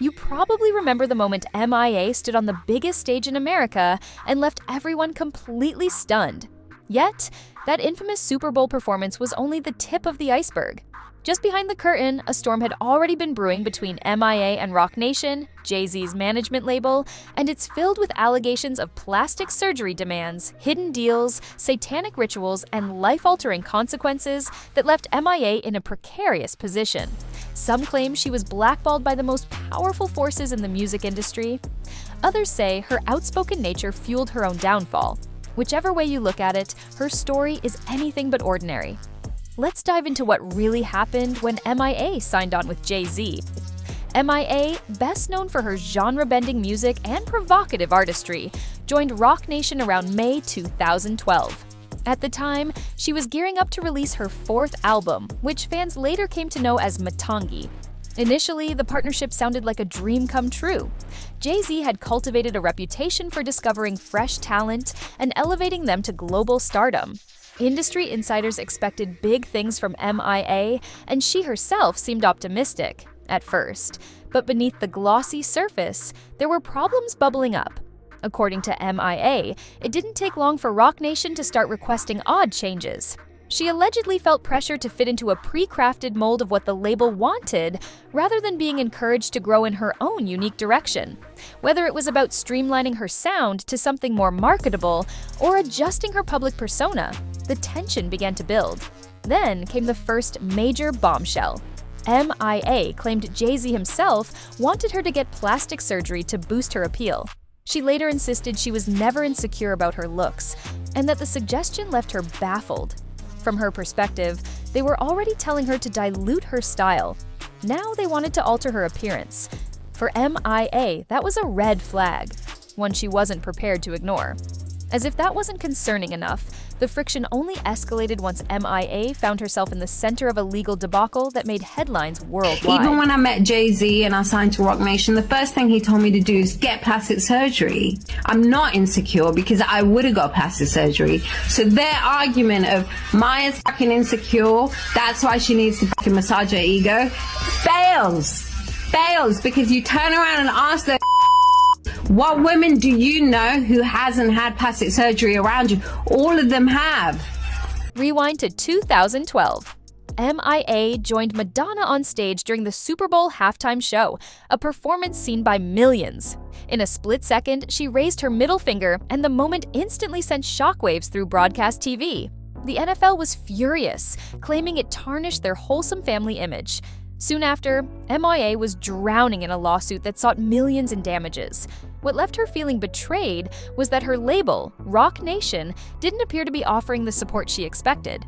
You probably remember the moment M.I.A. stood on the biggest stage in America and left everyone completely stunned. Yet, that infamous Super Bowl performance was only the tip of the iceberg. Just behind the curtain, a storm had already been brewing between M.I.A. and Roc Nation, Jay-Z's management label, and it's filled with allegations of plastic surgery demands, hidden deals, satanic rituals, and life-altering consequences that left M.I.A. in a precarious position. Some claim she was blackballed by the most powerful forces in the music industry. Others say her outspoken nature fueled her own downfall. Whichever way you look at it, her story is anything but ordinary. Let's dive into what really happened when M.I.A. signed on with Jay-Z. M.I.A., best known for her genre-bending music and provocative artistry, joined Roc Nation around May 2012. At the time, she was gearing up to release her fourth album, which fans later came to know as M.I.A. Initially, the partnership sounded like a dream come true. Jay-Z had cultivated a reputation for discovering fresh talent and elevating them to global stardom. Industry insiders expected big things from M.I.A., and she herself seemed optimistic at first. But beneath the glossy surface, there were problems bubbling up. According to M.I.A., it didn't take long for Roc Nation to start requesting odd changes. She allegedly felt pressure to fit into a pre-crafted mold of what the label wanted, rather than being encouraged to grow in her own unique direction. Whether it was about streamlining her sound to something more marketable or adjusting her public persona, the tension began to build. Then came the first major bombshell. M.I.A. claimed Jay-Z himself wanted her to get plastic surgery to boost her appeal. She later insisted she was never insecure about her looks, and that the suggestion left her baffled. From her perspective, they were already telling her to dilute her style. Now they wanted to alter her appearance. For M.I.A., that was a red flag, one she wasn't prepared to ignore. As if that wasn't concerning enough, the friction only escalated once M.I.A. found herself in the center of a legal debacle that made headlines worldwide. Even when I met Jay-Z and I signed to Roc Nation, the first thing he told me to do is get plastic surgery. I'm not insecure because I would have got plastic surgery. So their argument of Maya's fucking insecure, that's why she needs to fucking massage her ego, fails. Fails because you turn around and ask them, what women do you know who hasn't had plastic surgery around you? All of them have. Rewind to 2012. M.I.A. joined Madonna on stage during the Super Bowl halftime show, a performance seen by millions. In a split second, she raised her middle finger, and the moment instantly sent shockwaves through broadcast TV. The NFL was furious, claiming it tarnished their wholesome family image. Soon after, M.I.A. was drowning in a lawsuit that sought millions in damages. What left her feeling betrayed was that her label, Roc Nation, didn't appear to be offering the support she expected.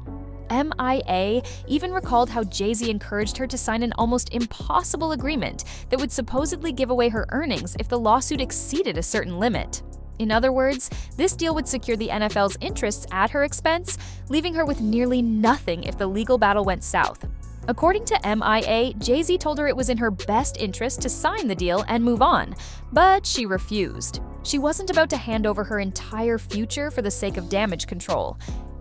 M.I.A. even recalled how Jay-Z encouraged her to sign an almost impossible agreement that would supposedly give away her earnings if the lawsuit exceeded a certain limit. In other words, this deal would secure the NFL's interests at her expense, leaving her with nearly nothing if the legal battle went south. According to M.I.A., Jay-Z told her it was in her best interest to sign the deal and move on, but she refused. She wasn't about to hand over her entire future for the sake of damage control.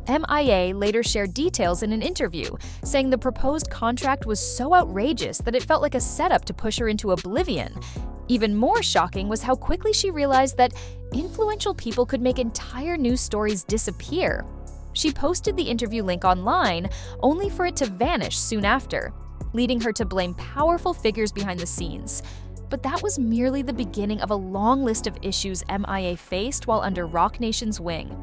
M.I.A. later shared details in an interview, saying the proposed contract was so outrageous that it felt like a setup to push her into oblivion. Even more shocking was how quickly she realized that influential people could make entire news stories disappear. She posted the interview link online, only for it to vanish soon after, leading her to blame powerful figures behind the scenes. But that was merely the beginning of a long list of issues M.I.A. faced while under Roc Nation's wing.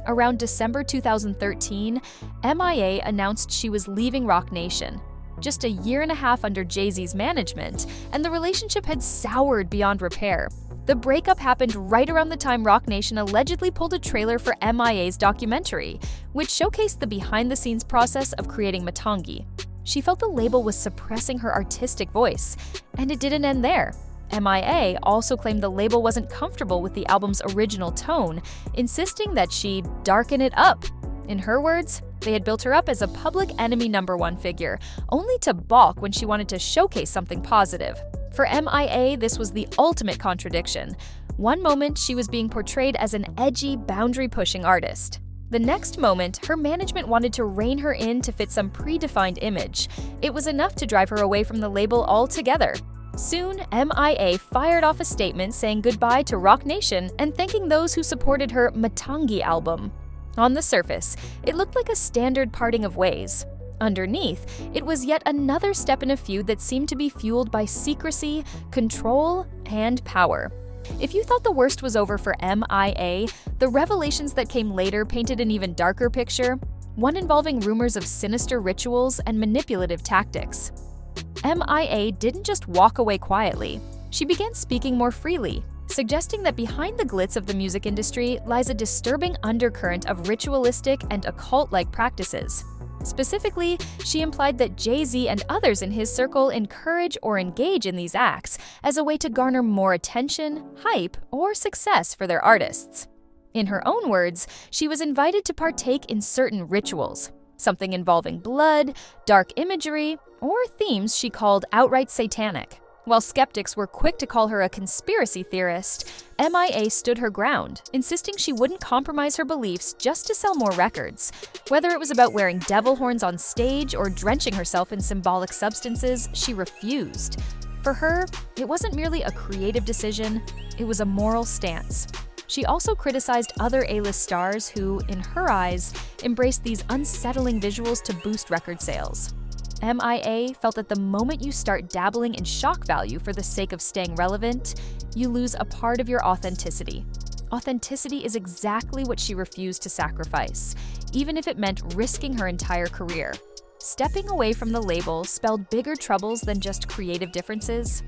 Around December 2013, M.I.A. announced she was leaving Roc Nation. Just a year and a half under Jay-Z's management, and the relationship had soured beyond repair. The breakup happened right around the time Roc Nation allegedly pulled a trailer for M.I.A.'s documentary, which showcased the behind-the-scenes process of creating M.I.A. She felt the label was suppressing her artistic voice, and it didn't end there. M.I.A. also claimed the label wasn't comfortable with the album's original tone, insisting that she darken it up. In her words, they had built her up as a public enemy #1 figure, only to balk when she wanted to showcase something positive. For M.I.A., this was the ultimate contradiction. One moment, she was being portrayed as an edgy, boundary-pushing artist. The next moment, her management wanted to rein her in to fit some predefined image. It was enough to drive her away from the label altogether. Soon, M.I.A. fired off a statement saying goodbye to Roc Nation and thanking those who supported her Matangi album. On the surface, it looked like a standard parting of ways. Underneath, it was yet another step in a feud that seemed to be fueled by secrecy, control, and power. If you thought the worst was over for M.I.A., the revelations that came later painted an even darker picture, one involving rumors of sinister rituals and manipulative tactics. M.I.A. didn't just walk away quietly. She began speaking more freely, suggesting that behind the glitz of the music industry lies a disturbing undercurrent of ritualistic and occult-like practices. Specifically, she implied that Jay-Z and others in his circle encourage or engage in these acts as a way to garner more attention, hype, or success for their artists. In her own words, she was invited to partake in certain rituals, something involving blood, dark imagery, or themes she called outright satanic. While skeptics were quick to call her a conspiracy theorist, M.I.A. stood her ground, insisting she wouldn't compromise her beliefs just to sell more records. Whether it was about wearing devil horns on stage or drenching herself in symbolic substances, she refused. For her, it wasn't merely a creative decision, it was a moral stance. She also criticized other A-list stars who, in her eyes, embraced these unsettling visuals to boost record sales. M.I.A. felt that the moment you start dabbling in shock value for the sake of staying relevant, you lose a part of your authenticity. Authenticity is exactly what she refused to sacrifice, even if it meant risking her entire career. Stepping away from the label spelled bigger troubles than just creative differences.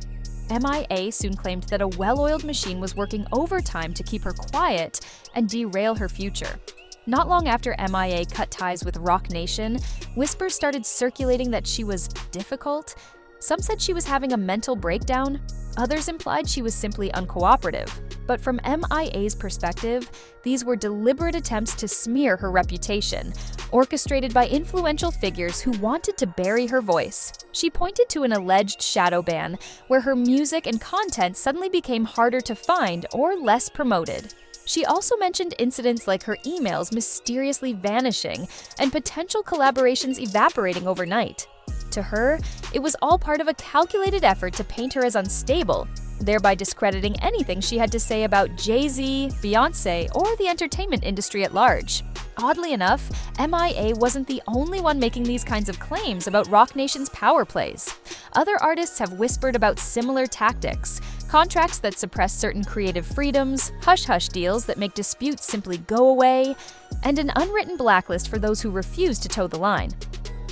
M.I.A. soon claimed that a well-oiled machine was working overtime to keep her quiet and derail her future. Not long after M.I.A. cut ties with Roc Nation, whispers started circulating that she was difficult. Some said she was having a mental breakdown. Others implied she was simply uncooperative. But from M.I.A.'s perspective, these were deliberate attempts to smear her reputation, orchestrated by influential figures who wanted to bury her voice. She pointed to an alleged shadow ban, where her music and content suddenly became harder to find or less promoted. She also mentioned incidents like her emails mysteriously vanishing and potential collaborations evaporating overnight. To her, it was all part of a calculated effort to paint her as unstable, thereby discrediting anything she had to say about Jay-Z, Beyoncé, or the entertainment industry at large. Oddly enough, M.I.A. wasn't the only one making these kinds of claims about Roc Nation's power plays. Other artists have whispered about similar tactics, contracts that suppress certain creative freedoms, hush-hush deals that make disputes simply go away, and an unwritten blacklist for those who refuse to toe the line.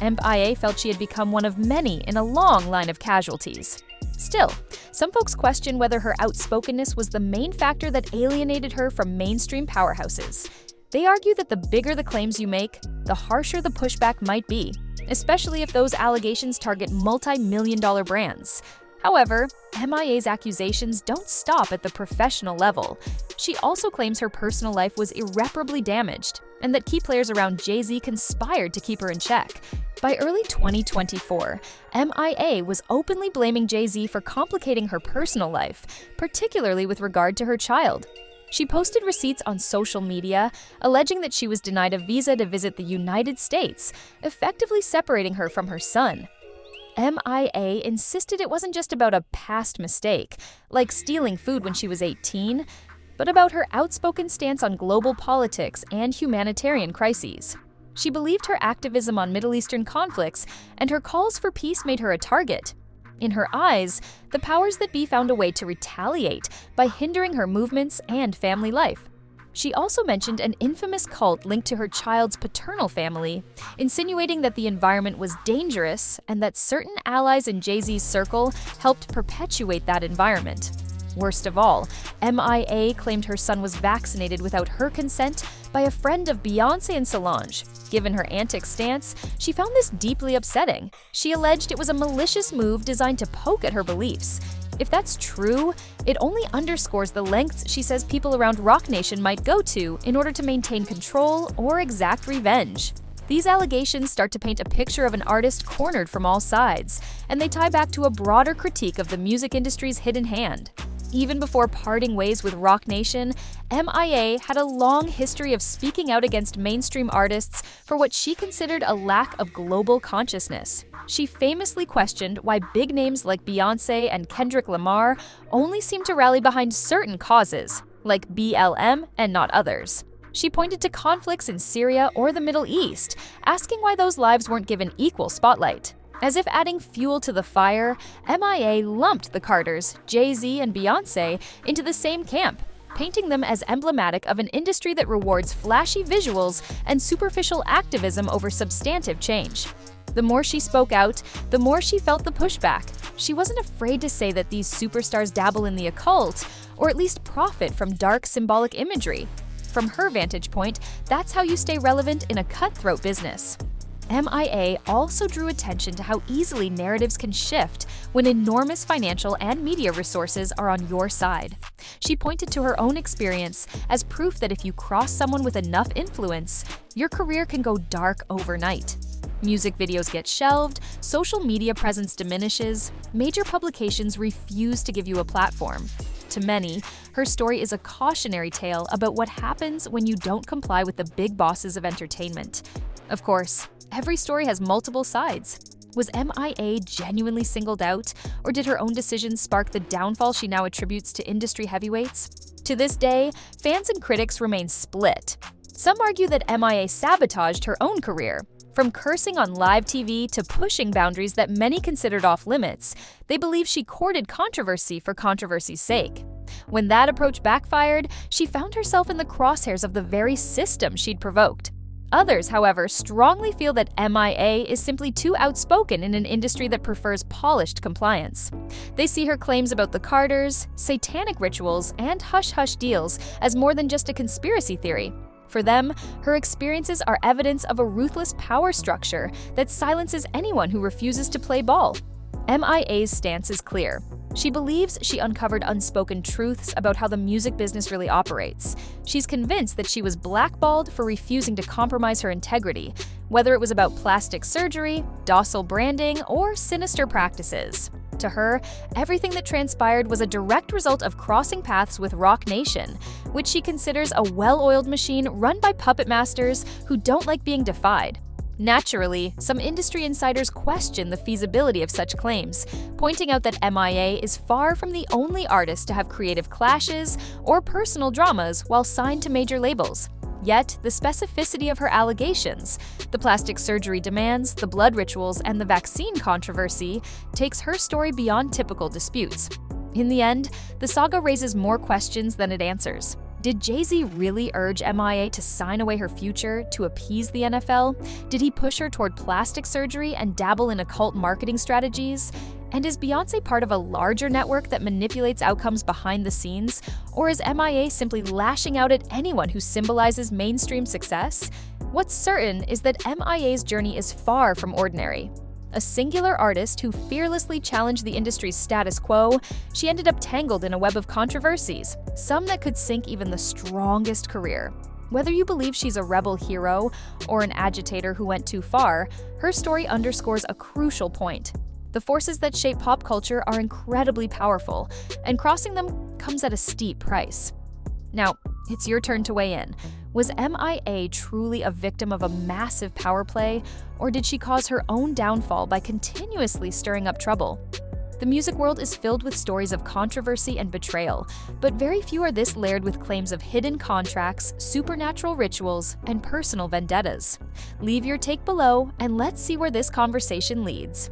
M.I.A. felt she had become one of many in a long line of casualties. Still, some folks question whether her outspokenness was the main factor that alienated her from mainstream powerhouses. They argue that the bigger the claims you make, the harsher the pushback might be, especially if those allegations target multi-million-dollar brands. However, M.I.A.'s accusations don't stop at the professional level. She also claims her personal life was irreparably damaged, and that key players around Jay-Z conspired to keep her in check. By early 2024, M.I.A. was openly blaming Jay-Z for complicating her personal life, particularly with regard to her child. She posted receipts on social media, alleging that she was denied a visa to visit the United States, effectively separating her from her son. M.I.A. insisted it wasn't just about a past mistake, like stealing food when she was 18, but about her outspoken stance on global politics and humanitarian crises. She believed her activism on Middle Eastern conflicts and her calls for peace made her a target. In her eyes, the powers that be found a way to retaliate by hindering her movements and family life. She also mentioned an infamous cult linked to her child's paternal family, insinuating that the environment was dangerous and that certain allies in Jay-Z's circle helped perpetuate that environment. Worst of all, M.I.A. claimed her son was vaccinated without her consent by a friend of Beyoncé and Solange. Given her antic stance, she found this deeply upsetting. She alleged it was a malicious move designed to poke at her beliefs. If that's true, it only underscores the lengths she says people around Roc Nation might go to in order to maintain control or exact revenge. These allegations start to paint a picture of an artist cornered from all sides, and they tie back to a broader critique of the music industry's hidden hand. Even before parting ways with Roc Nation, M.I.A. had a long history of speaking out against mainstream artists for what she considered a lack of global consciousness. She famously questioned why big names like Beyoncé and Kendrick Lamar only seemed to rally behind certain causes, like BLM, and not others. She pointed to conflicts in Syria or the Middle East, asking why those lives weren't given equal spotlight. As if adding fuel to the fire, M.I.A. lumped the Carters, Jay-Z, and Beyoncé into the same camp, painting them as emblematic of an industry that rewards flashy visuals and superficial activism over substantive change. The more she spoke out, the more she felt the pushback. She wasn't afraid to say that these superstars dabble in the occult, or at least profit from dark symbolic imagery. From her vantage point, that's how you stay relevant in a cutthroat business. M.I.A. also drew attention to how easily narratives can shift when enormous financial and media resources are on your side. She pointed to her own experience as proof that if you cross someone with enough influence, your career can go dark overnight. Music videos get shelved, social media presence diminishes, major publications refuse to give you a platform. To many, her story is a cautionary tale about what happens when you don't comply with the big bosses of entertainment. Of course, every story has multiple sides. Was M.I.A. genuinely singled out, or did her own decisions spark the downfall she now attributes to industry heavyweights? To this day, fans and critics remain split. Some argue that M.I.A. sabotaged her own career. From cursing on live TV to pushing boundaries that many considered off-limits, they believe she courted controversy for controversy's sake. When that approach backfired, she found herself in the crosshairs of the very system she'd provoked. Others, however, strongly feel that M.I.A. is simply too outspoken in an industry that prefers polished compliance. They see her claims about the Carters, satanic rituals, and hush-hush deals as more than just a conspiracy theory. For them, her experiences are evidence of a ruthless power structure that silences anyone who refuses to play ball. M.I.A.'s stance is clear. She believes she uncovered unspoken truths about how the music business really operates. She's convinced that she was blackballed for refusing to compromise her integrity, whether it was about plastic surgery, docile branding, or sinister practices. To her, everything that transpired was a direct result of crossing paths with Roc Nation, which she considers a well-oiled machine run by puppet masters who don't like being defied. Naturally, some industry insiders question the feasibility of such claims, pointing out that M.I.A. is far from the only artist to have creative clashes or personal dramas while signed to major labels. Yet, the specificity of her allegations, the plastic surgery demands, the blood rituals, and the vaccine controversy takes her story beyond typical disputes. In the end, the saga raises more questions than it answers. Did Jay-Z really urge M.I.A. to sign away her future to appease the NFL? Did he push her toward plastic surgery and dabble in occult marketing strategies? And is Beyoncé part of a larger network that manipulates outcomes behind the scenes? Or is M.I.A. simply lashing out at anyone who symbolizes mainstream success? What's certain is that M.I.A.'s journey is far from ordinary. A singular artist who fearlessly challenged the industry's status quo, she ended up tangled in a web of controversies, some that could sink even the strongest career. Whether you believe she's a rebel hero or an agitator who went too far, her story underscores a crucial point. The forces that shape pop culture are incredibly powerful, and crossing them comes at a steep price. Now, it's your turn to weigh in. Was M.I.A. truly a victim of a massive power play, or did she cause her own downfall by continuously stirring up trouble? The music world is filled with stories of controversy and betrayal, but very few are this layered with claims of hidden contracts, supernatural rituals, and personal vendettas. Leave your take below, and let's see where this conversation leads.